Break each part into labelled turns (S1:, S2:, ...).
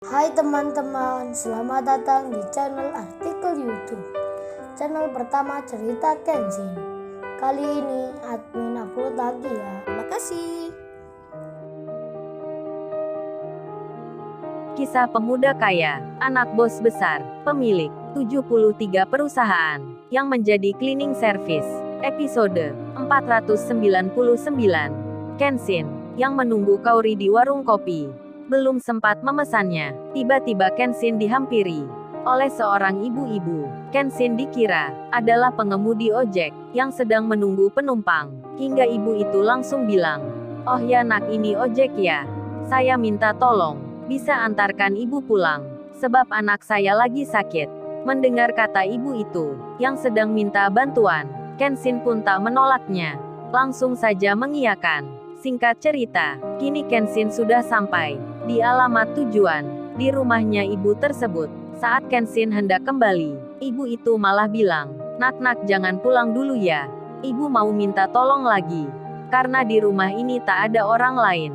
S1: Hai teman-teman, selamat datang di channel artikel YouTube. Channel pertama cerita Kenshin. Kali ini admin upload lagi ya.
S2: Makasih.
S3: Kisah pemuda kaya, anak bos besar, pemilik 73 perusahaan, yang menjadi cleaning service. Episode 499. Kenshin, yang menunggu Kaori di warung kopi. Belum sempat memesannya, tiba-tiba Kenshin dihampiri oleh seorang ibu-ibu. Kenshin dikira adalah pengemudi ojek yang sedang menunggu penumpang, hingga ibu itu langsung bilang, "Oh ya nak, ini ojek ya? Saya minta tolong, bisa antarkan ibu pulang, sebab anak saya lagi sakit." Mendengar kata ibu itu, yang sedang minta bantuan, Kenshin pun tak menolaknya. Langsung saja mengiyakan. Singkat cerita, kini Kenshin sudah sampai di alamat tujuan, di rumahnya ibu tersebut. Saat Kenshin hendak kembali, ibu itu malah bilang, "Nak-nak, jangan pulang dulu ya. Ibu mau minta tolong lagi. Karena di rumah ini tak ada orang lain.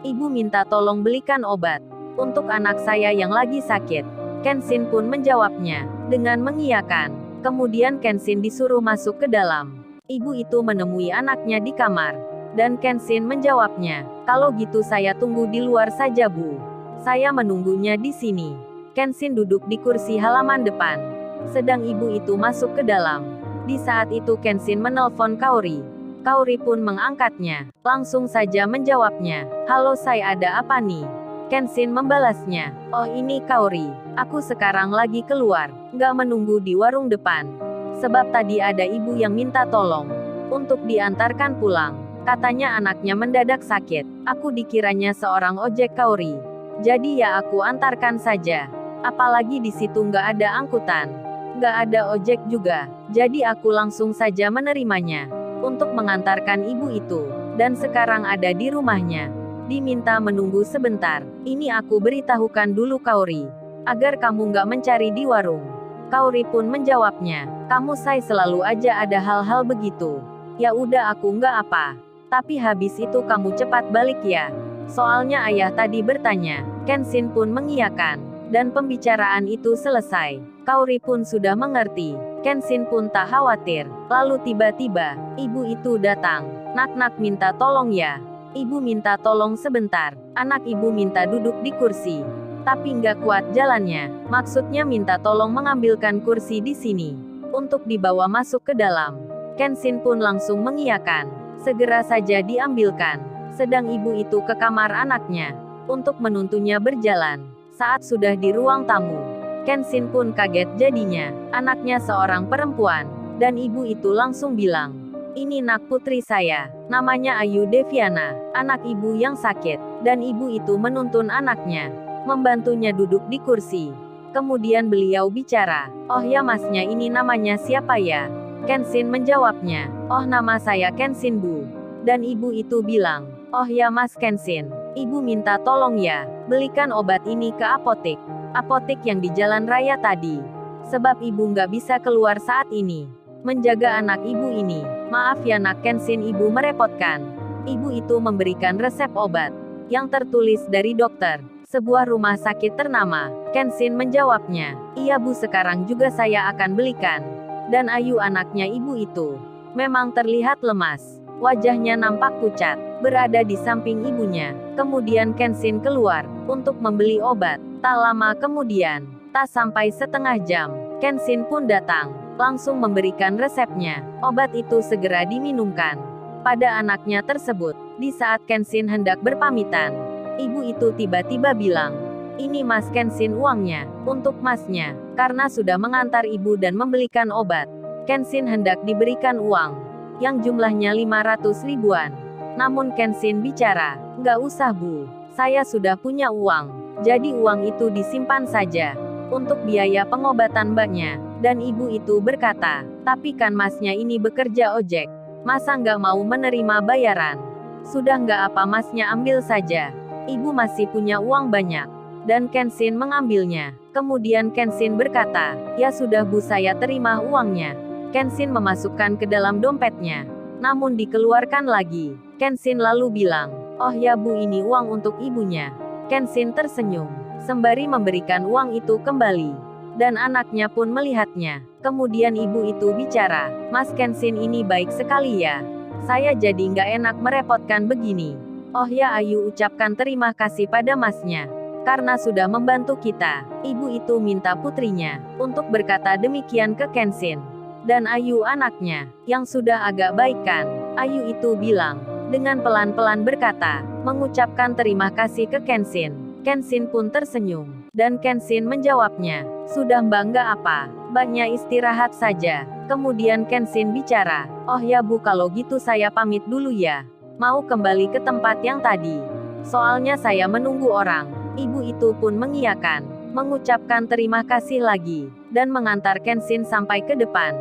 S3: Ibu minta tolong belikan obat untuk anak saya yang lagi sakit." Kenshin pun menjawabnya dengan mengiyakan. Kemudian Kenshin disuruh masuk ke dalam. Ibu itu menemui anaknya di kamar. Dan Kenshin menjawabnya, "Kalau gitu saya tunggu di luar saja Bu. Saya menunggunya di sini." Kenshin duduk di kursi halaman depan. Sedang ibu itu masuk ke dalam. Di saat itu Kenshin menelpon Kaori. Kaori pun mengangkatnya. Langsung saja menjawabnya, "Halo, saya ada apa nih?" Kenshin membalasnya, "Oh ini Kaori. Aku sekarang lagi keluar. Nggak menunggu di warung depan. Sebab tadi ada ibu yang minta tolong untuk diantarkan pulang. Katanya anaknya mendadak sakit. Aku dikiranya seorang ojek Kaori. Jadi ya aku antarkan saja. Apalagi di situ nggak ada angkutan. Nggak ada ojek juga. Jadi aku langsung saja menerimanya. Untuk mengantarkan ibu itu. Dan sekarang ada di rumahnya. Diminta menunggu sebentar. Ini aku beritahukan dulu Kaori. Agar kamu nggak mencari di warung." Kaori pun menjawabnya, "Kamu say selalu aja ada hal-hal begitu. Ya udah aku nggak apa. Tapi habis itu kamu cepat balik ya. Soalnya ayah tadi bertanya." Kenshin pun mengiyakan. Dan pembicaraan itu selesai. Kaori pun sudah mengerti. Kenshin pun tak khawatir. Lalu tiba-tiba, ibu itu datang. "Nak-nak, minta tolong ya. Ibu minta tolong sebentar." Anak ibu minta duduk di kursi. Tapi nggak kuat jalannya. Maksudnya minta tolong mengambilkan kursi di sini. Untuk dibawa masuk ke dalam. Kenshin pun langsung mengiyakan. Segera saja diambilkan. Sedang ibu itu ke kamar anaknya. Untuk menuntunnya berjalan. Saat sudah di ruang tamu, Kenshin pun kaget jadinya. Anaknya seorang perempuan. Dan ibu itu langsung bilang, "Ini nak putri saya. Namanya Ayu Deviana. Anak ibu yang sakit." Dan ibu itu menuntun anaknya. Membantunya duduk di kursi. Kemudian beliau bicara, "Oh ya masnya, ini namanya siapa ya?" Kenshin menjawabnya, "Oh nama saya Kenshin Bu." Dan ibu itu bilang, "Oh ya Mas Kenshin, ibu minta tolong ya, belikan obat ini ke apotek. Apotek yang di jalan raya tadi. Sebab ibu nggak bisa keluar saat ini. Menjaga anak ibu ini. Maaf ya nak Kenshin, ibu merepotkan." Ibu itu memberikan resep obat yang tertulis dari dokter sebuah rumah sakit ternama. Kenshin menjawabnya, "Iya Bu, sekarang juga saya akan belikan." Dan Ayu, anaknya ibu itu, memang terlihat lemas. Wajahnya nampak pucat, berada di samping ibunya. Kemudian Kenshin keluar, untuk membeli obat. Tak lama kemudian, tak sampai setengah jam, Kenshin pun datang. Langsung memberikan resepnya. Obat itu segera diminumkan pada anaknya tersebut. Di saat Kenshin hendak berpamitan, ibu itu tiba-tiba bilang, "Ini Mas Kenshin uangnya, untuk masnya." Karena sudah mengantar ibu dan membelikan obat, Kenshin hendak diberikan uang, yang jumlahnya 500 ribuan. Namun Kenshin bicara, "Nggak usah Bu, saya sudah punya uang. Jadi uang itu disimpan saja, untuk biaya pengobatan mbaknya." Dan ibu itu berkata, "Tapi kan masnya ini bekerja ojek. Masa nggak mau menerima bayaran? Sudah nggak apa masnya ambil saja. Ibu masih punya uang banyak." Dan Kenshin mengambilnya. Kemudian Kenshin berkata, "Ya sudah Bu, saya terima uangnya." Kenshin memasukkan ke dalam dompetnya. Namun dikeluarkan lagi. Kenshin lalu bilang, "Oh ya Bu, ini uang untuk ibunya." Kenshin tersenyum. sembari memberikan uang itu kembali. Dan anaknya pun melihatnya. Kemudian ibu itu bicara, "Mas Kenshin ini baik sekali ya. Saya jadi nggak enak merepotkan begini." "Oh ya," Ayu ucapkan terima kasih pada masnya. Karena sudah membantu kita. Ibu itu minta putrinya untuk berkata demikian ke Kenshin. Dan Ayu anaknya, yang sudah agak baikan. Ayu itu bilang, dengan pelan-pelan berkata, mengucapkan terima kasih ke Kenshin. Kenshin pun tersenyum. Dan Kenshin menjawabnya, "Sudah Mbak, nggak apa. Mbaknya istirahat saja." Kemudian Kenshin bicara, "Oh ya Bu, kalau gitu saya pamit dulu ya. Mau kembali ke tempat yang tadi. Soalnya saya menunggu orang." Ibu itu pun mengiyakan, mengucapkan terima kasih lagi, dan mengantar Kenshin sampai ke depan.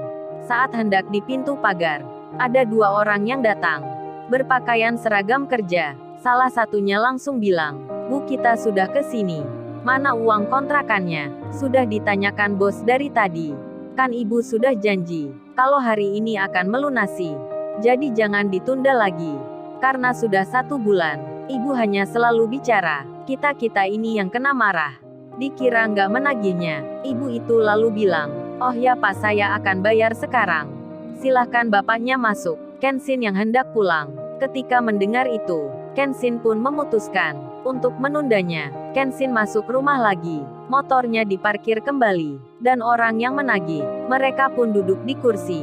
S3: Saat hendak di pintu pagar, ada dua orang yang datang. Berpakaian seragam kerja. Salah satunya langsung bilang, "Bu, kita sudah ke sini. Mana uang kontrakannya? Sudah ditanyakan bos dari tadi. Kan ibu sudah janji, kalau hari ini akan melunasi. Jadi jangan ditunda lagi. Karena sudah 1 bulan, ibu hanya selalu bicara, kita-kita ini yang kena marah." Dikira nggak menagihnya, ibu itu lalu bilang, "Oh ya Pak, saya akan bayar sekarang. Silahkan bapaknya masuk." Kenshin yang hendak pulang. Ketika mendengar itu, Kenshin pun memutuskan untuk menundanya. Kenshin masuk rumah lagi. Motornya diparkir kembali. Dan orang yang menagih, mereka pun duduk di kursi.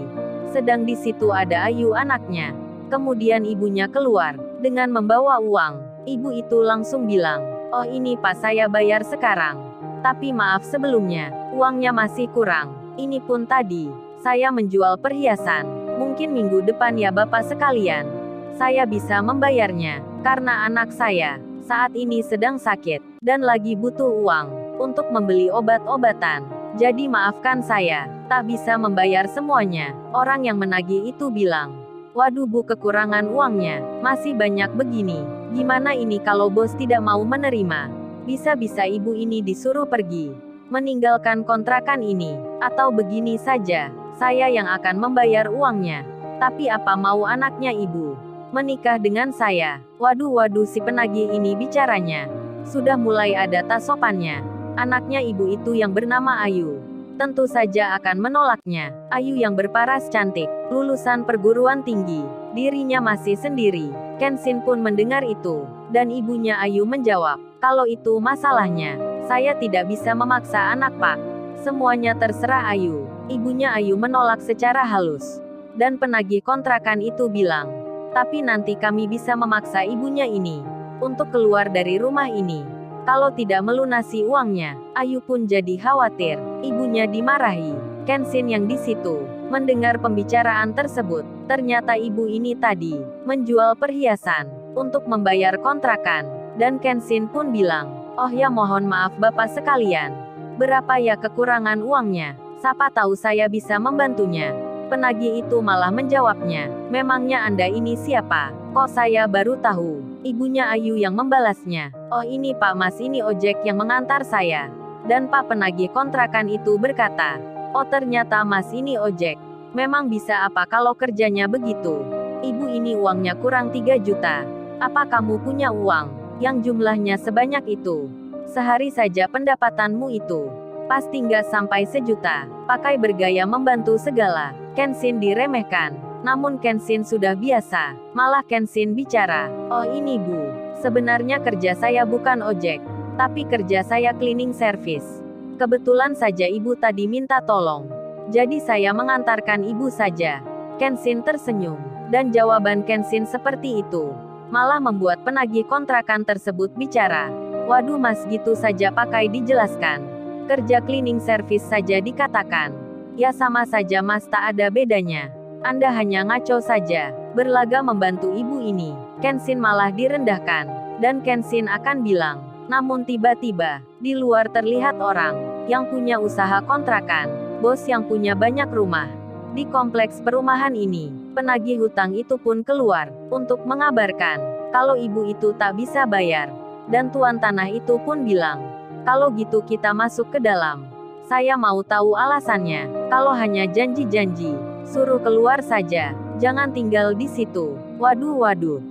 S3: Sedang di situ ada Ayu anaknya. Kemudian ibunya keluar dengan membawa uang. Ibu itu langsung bilang, "Oh ini Pak, saya bayar sekarang. Tapi maaf sebelumnya, uangnya masih kurang. Ini pun tadi, saya menjual perhiasan. Mungkin minggu depan ya Bapak sekalian. Saya bisa membayarnya, karena anak saya saat ini sedang sakit, dan lagi butuh uang untuk membeli obat-obatan. Jadi maafkan saya, tak bisa membayar semuanya." Orang yang menagih itu bilang, "Waduh Bu, kekurangan uangnya masih banyak begini. Gimana ini kalau bos tidak mau menerima? Bisa-bisa ibu ini disuruh pergi, meninggalkan kontrakan ini. Atau begini saja, saya yang akan membayar uangnya. Tapi apa mau anaknya ibu menikah dengan saya?" Waduh, si penagih ini bicaranya sudah mulai ada tak sopannya. Anaknya ibu itu yang bernama Ayu tentu saja akan menolaknya. Ayu yang berparas cantik, lulusan perguruan tinggi, dirinya masih sendiri. Kenshin pun mendengar itu, dan ibunya Ayu menjawab, "Kalau itu masalahnya, saya tidak bisa memaksa anak Pak. Semuanya terserah Ayu." Ibunya Ayu menolak secara halus. Dan penagih kontrakan itu bilang, "Tapi nanti kami bisa memaksa ibunya ini untuk keluar dari rumah ini. Kalau tidak melunasi uangnya." Ayu pun jadi khawatir, ibunya dimarahi. Kenshin yang di situ mendengar pembicaraan tersebut. Ternyata ibu ini tadi menjual perhiasan untuk membayar kontrakan. Dan Kenshin pun bilang, "Oh ya, mohon maaf Bapak sekalian. Berapa ya kekurangan uangnya? Siapa tahu saya bisa membantunya." Penagih itu malah menjawabnya, "Memangnya Anda ini siapa? Kok saya baru tahu?" Ibunya Ayu yang membalasnya, "Oh ini Pak Mas, ini ojek yang mengantar saya." Dan Pak penagih kontrakan itu berkata, "Oh ternyata Mas ini ojek. Memang bisa apa kalau kerjanya begitu? Ibu ini uangnya kurang 3 juta. Apa kamu punya uang yang jumlahnya sebanyak itu? Sehari saja pendapatanmu itu pasti nggak sampai 1 juta. Pakai bergaya membantu segala." Kenshin diremehkan. Namun Kenshin sudah biasa. Malah Kenshin bicara, "Oh ini Bu, sebenarnya kerja saya bukan ojek, tapi kerja saya cleaning service. Kebetulan saja ibu tadi minta tolong. Jadi saya mengantarkan ibu saja." Kenshin tersenyum. Dan jawaban Kenshin seperti itu malah membuat penagih kontrakan tersebut bicara, "Waduh Mas, gitu saja pakai dijelaskan. Kerja cleaning service saja dikatakan. Ya sama saja Mas, tak ada bedanya. Anda hanya ngaco saja, berlaga membantu ibu ini." Kenshin malah direndahkan. Dan Kenshin akan bilang, namun tiba-tiba, di luar terlihat orang yang punya usaha kontrakan, bos yang punya banyak rumah. Di kompleks perumahan ini, penagih hutang itu pun keluar untuk mengabarkan kalau ibu itu tak bisa bayar. Dan tuan tanah itu pun bilang, "Kalau gitu kita masuk ke dalam. Saya mau tahu alasannya. Kalau hanya janji-janji, suruh keluar saja. Jangan tinggal di situ." Waduh,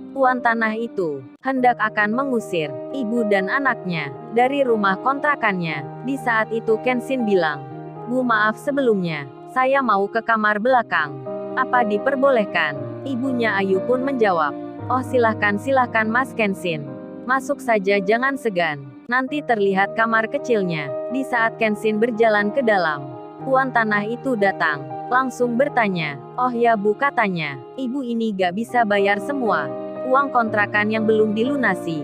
S3: Tuan tanah itu hendak akan mengusir ibu dan anaknya dari rumah kontrakannya. Di saat itu Kenshin bilang, "Bu, maaf sebelumnya, saya mau ke kamar belakang. Apa diperbolehkan?" Ibunya Ayu pun menjawab, "Oh silahkan Mas Kenshin. Masuk saja, jangan segan. Nanti terlihat kamar kecilnya." Di saat Kenshin berjalan ke dalam, tuan tanah itu datang, langsung bertanya, "Oh ya Bu," katanya, "ibu ini gak bisa bayar semua uang kontrakan yang belum dilunasi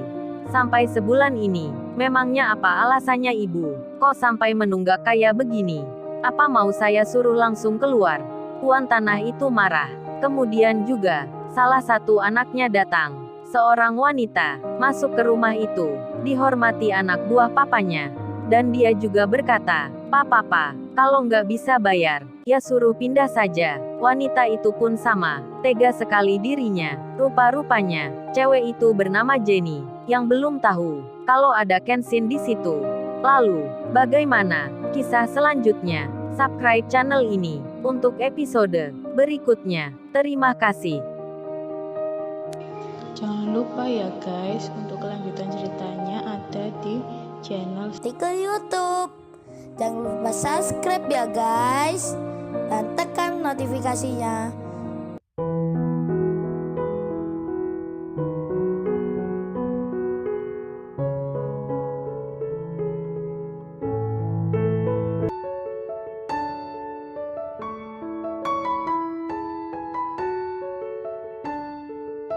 S3: sampai sebulan ini. Memangnya apa alasannya ibu? Kok sampai menunggak kayak begini? Apa mau saya suruh langsung keluar?" Tuan tanah itu marah. Kemudian juga, salah satu anaknya datang. Seorang wanita masuk ke rumah itu, dihormati anak buah papanya. Dan dia juga berkata, Papa, kalau nggak bisa bayar, ya suruh pindah saja." Wanita itu pun sama, tega sekali dirinya. Rupa-rupanya, cewek itu bernama Jenny, yang belum tahu kalau ada Kenshin di situ. Lalu, bagaimana kisah selanjutnya? Subscribe channel ini untuk episode berikutnya. Terima kasih.
S2: Jangan lupa ya guys, untuk kelanjutan ceritanya ada di channel
S1: Artikel YouTube. Jangan lupa subscribe ya guys, dan tekan notifikasinya